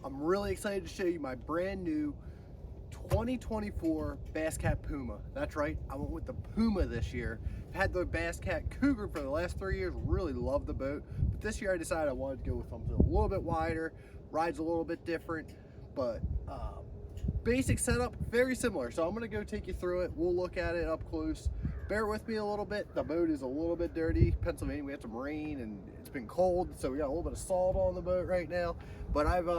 I'm really excited to show you my brand new 2024 Bass Cat Puma. That's right, I went with the Puma this year. I've had the Bass Cat Cougar for the last 3 years, really love the boat. But this year I decided I wanted to go with something a little bit wider, rides a little bit different, but basic setup, very similar. So I'm gonna go take you through it. We'll look at it up close. Bear with me a little bit. The boat is a little bit dirty. Pennsylvania, we had some rain and it's been cold, so we got a little bit of salt on the boat right now. But I've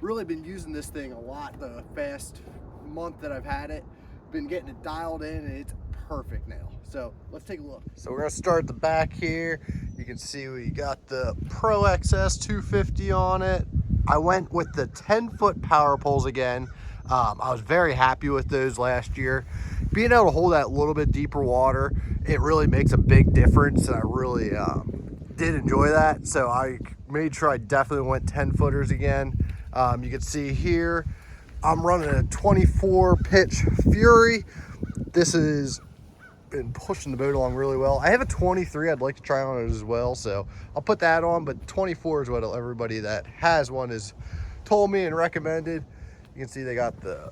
really been using this thing a lot the past month that I've had it. Been getting it dialed in and it's perfect now. So let's take a look. So we're gonna start at the back here. You can see we got the Pro XS 250 on it. I went with the 10-foot power poles again. I was very happy with those last year. Being able to hold that little bit deeper water, it really makes a big difference, and I really did enjoy that. So I made sure I definitely went 10-footers again. You can see here, I'm running a 24 pitch Fury. This has been pushing the boat along really well. I have a 23 I'd like to try on it as well, so I'll put that on, but 24 is what everybody that has one has told me and recommended. You can see they got the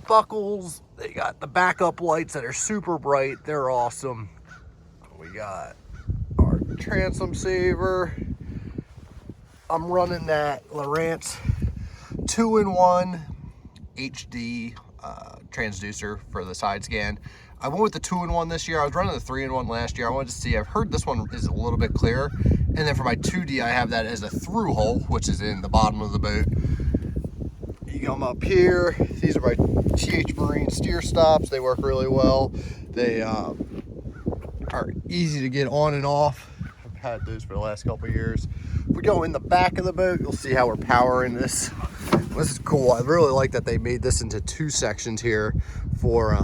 buckles, they got the backup lights that are super bright, they're awesome. We got our transom saver. I'm running that Lowrance 2-in-1 HD transducer for the side scan. I went with the 2-in-1 this year. I was running the 3-in-1 last year. I wanted to see, I've heard this one is a little bit clearer. And then for my 2D, I have that as a through hole, which is in the bottom of the boat. You come up here, these are my TH Marine steer stops. They work really well. They are easy to get on and off. I've had those for the last couple of years. If we go in the back of the boat, you'll see how we're powering this. This is cool. I really like that they made this into 2 sections here for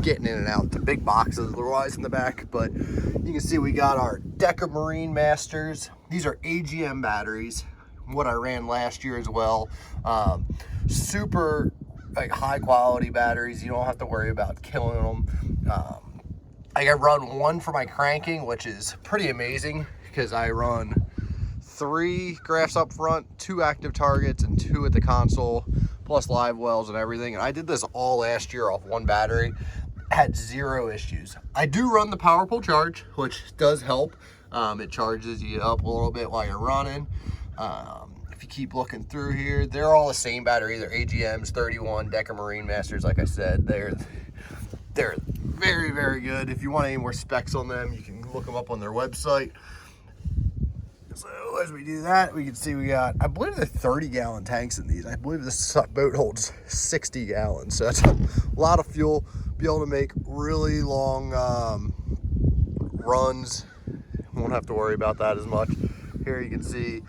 getting in and out. The big boxes otherwise in the back, but you can see we got our Deca Marine Masters. These are AGM batteries, what I ran last year as well. Super like high quality batteries. You don't have to worry about killing them. I run one for my cranking, which is pretty amazing because I run 3 graphs up front, 2 active targets, and 2 at the console, plus live wells and everything. And I did this all last year off one battery. Had 0 issues. I do run the power pole charge, which does help. It charges you up a little bit while you're running. If you keep looking through here, they're all the same battery. They're AGMs 31 Deca Marine Masters. Like I said, they're very, very good. If you want any more specs on them, you can look them up on their website. So as we do that, we can see we got, I believe they're 30-gallon tanks in these. I believe this boat holds 60 gallons. So that's a lot of fuel. Be able to make really long runs. Won't have to worry about that as much. Here you can see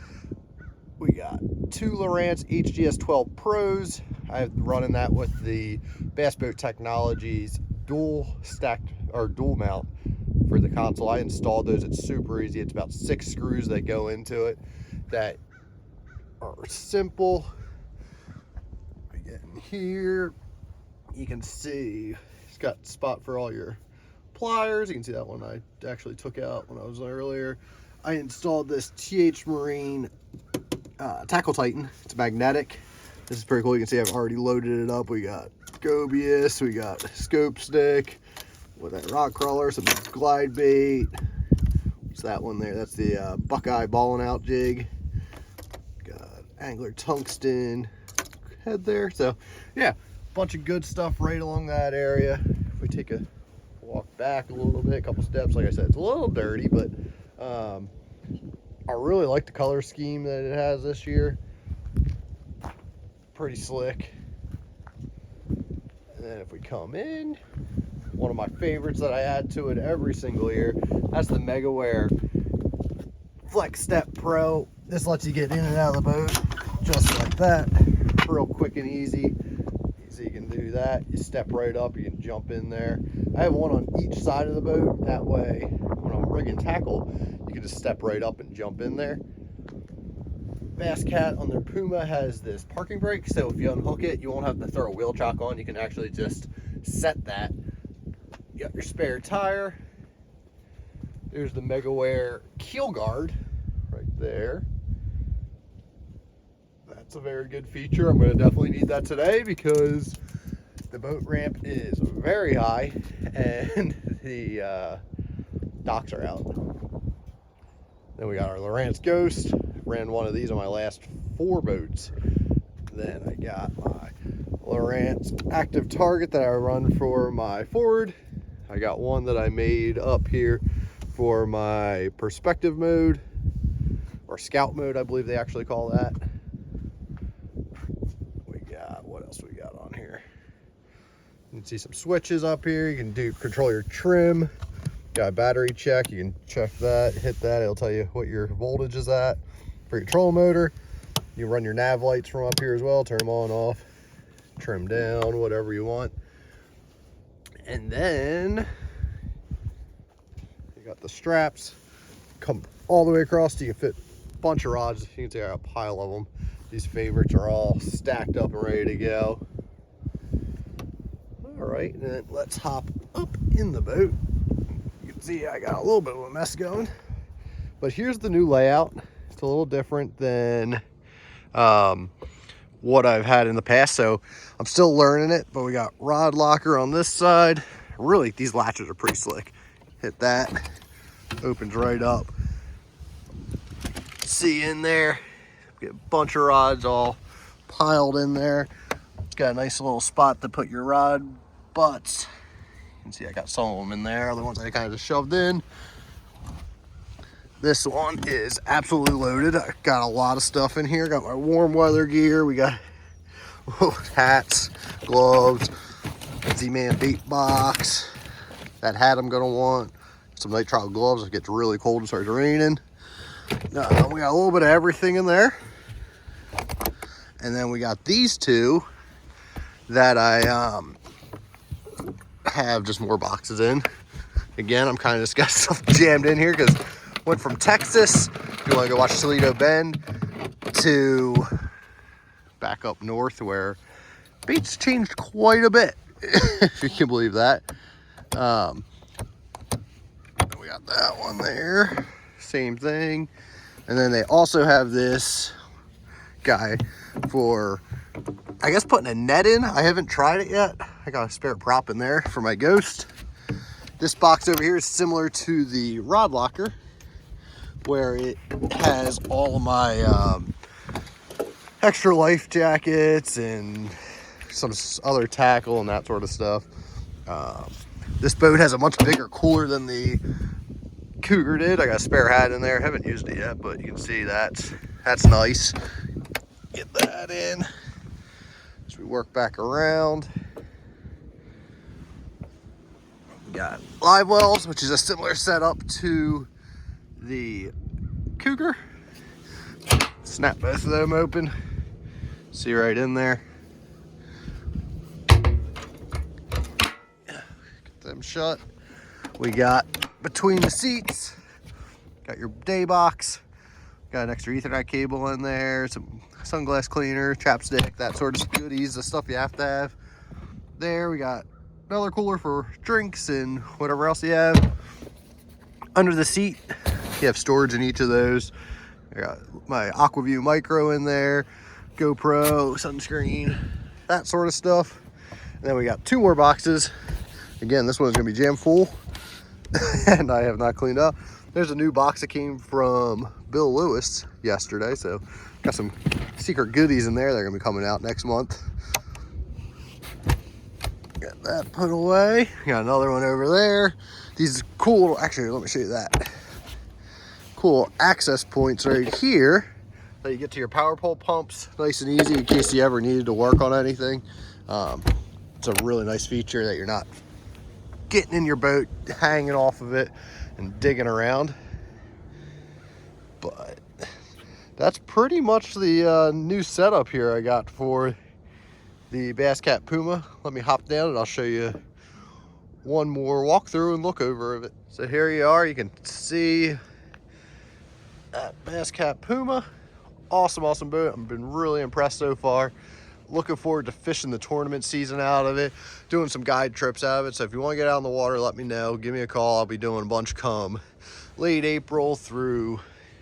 we got 2 Lowrance HGS 12 Pros. I'm running that with the Bass Boat Technologies dual stacked or dual mount for the console. I installed those. It's super easy. It's about 6 screws that go into it that are simple. We get in here, you can see it's got a spot for all your pliers. You can see that one I actually took out when I was earlier. I installed this TH Marine Tackle Titan. It's magnetic. This is pretty cool. You can see I've already loaded it up. We got Gobius, we got scope stick with that rock crawler, some glide bait. What's that one there? That's the Buckeye balling out jig. Got angler tungsten head there. So yeah, bunch of good stuff right along that area. If we take a walk back a little bit, a couple steps, like I said, it's a little dirty, but I really like the color scheme that it has this year. Pretty slick. And then if we come in, one of my favorites that I add to it every single year, that's the MegaWare Flex Step Pro. This lets you get in and out of the boat just like that, real quick and easy. So you can do that. You step right up, you can jump in there. I have one on each side of the boat. That way, when I'm rigging tackle, you can just step right up and jump in there. Bass Cat on their Puma has this parking brake, so if you unhook it, you won't have to throw a wheel chock on. You can actually just set that. You got your spare tire. There's the MegaWare keel guard right there. That's a very good feature. I'm going to definitely need that today because the boat ramp is very high and the docks are out. Then we got our Lowrance Ghost. Ran one of these on my last 4 boats. Then I got my Lowrance Active Target that I run for my forward. I got one that I made up here for my perspective mode, or scout mode, I believe they actually call that. We got, what else we got on here? You can see some switches up here. You can control your trim. Got a battery check. You can check that, hit that. It'll tell you what your voltage is at for your trolling motor. You run your nav lights from up here as well. Turn them on, off, trim down, whatever you want. And then you got the straps. Come all the way across. You can fit a bunch of rods. You can see I got a pile of them. These favorites are all stacked up and ready to go. All right, and then let's hop up in the boat. You can see I got a little bit of a mess going, but here's the new layout. It's a little different than what I've had in the past, so I'm still learning it. But we got rod locker on this side. Really, these latches are pretty slick. Hit that, opens right up. See in there, get a bunch of rods all piled in there. It's got a nice little spot to put your rod butts. You can see I got some of them in there. Other ones I kind of just shoved in. This one is absolutely loaded. I got a lot of stuff in here. Got my warm weather gear. We got hats, gloves, Z-Man bait box. That hat I'm gonna want. Some nitrile gloves if it gets really cold and starts raining. We got a little bit of everything in there. And then we got these two that I have just more boxes in. Again, I'm kind of just got stuff jammed in here because went from Texas, if you want to go watch Toledo Bend, to back up north where bait's changed quite a bit, if you can believe that. We got that one there, same thing. And then they also have this guy for, I guess, putting a net in. I haven't tried it yet. I got a spare prop in there for my Ghost. This box over here is similar to the rod locker, where it has all of my extra life jackets and some other tackle and that sort of stuff. This boat has a much bigger cooler than the Cougar did. I got a spare hat in there. Haven't used it yet, but you can see that's nice. Get that in as we work back around. We got live wells, which is a similar setup to the Cougar. Snap both of them open. See right in there. Get them shut. We got between the seats, got your day box, got an extra Ethernet cable in there, some sunglass cleaner, chapstick, that sort of goodies, the stuff you have to have. There we got another cooler for drinks and whatever else you have. Under the seat, you have storage in each of those. I got my Aquaview Micro in there, GoPro, sunscreen, that sort of stuff. And then we got 2 more boxes. Again, this one's gonna be jam full and I have not cleaned up. There's a new box that came from Bill Lewis yesterday, so got some secret goodies in there. They're gonna be coming out next month. Got that put away. Got another one over there. These cool, actually, let me show you that. Cool access points right here that you get to your power pole pumps. Nice and easy in case you ever needed to work on anything. It's a really nice feature that you're not getting in your boat, hanging off of it and digging around. But that's pretty much the new setup here I got for the Bass Cat Puma. Let me hop down and I'll show you one more walkthrough and look over of it. So here you are, you can see that Bass Cat Puma. Awesome boat. I've been really impressed so far. Looking forward to fishing the tournament season out of it, doing some guide trips out of it. So if you want to get out on the water, let me know. Give me a call. I'll be doing a bunch come late April through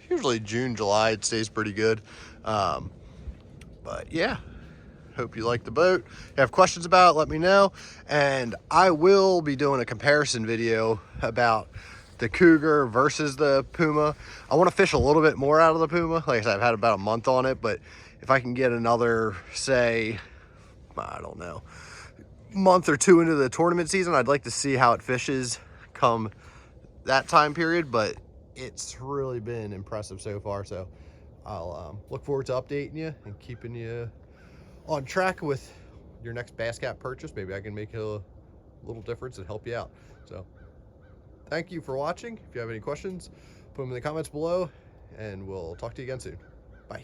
usually June, July. It stays pretty good. But yeah, hope you like the boat. If you have questions about it, let me know. And I will be doing a comparison video about the Cougar versus the Puma. I want to fish a little bit more out of the Puma. Like I said, I've had about a month on it, but if I can get another, say, I don't know, month or two into the tournament season, I'd like to see how it fishes come that time period. But it's really been impressive so far. So I'll look forward to updating you and keeping you on track with your next bass cap purchase. Maybe I can make a little difference and help you out. So thank you for watching. If you have any questions, put them in the comments below, and we'll talk to you again soon. Bye.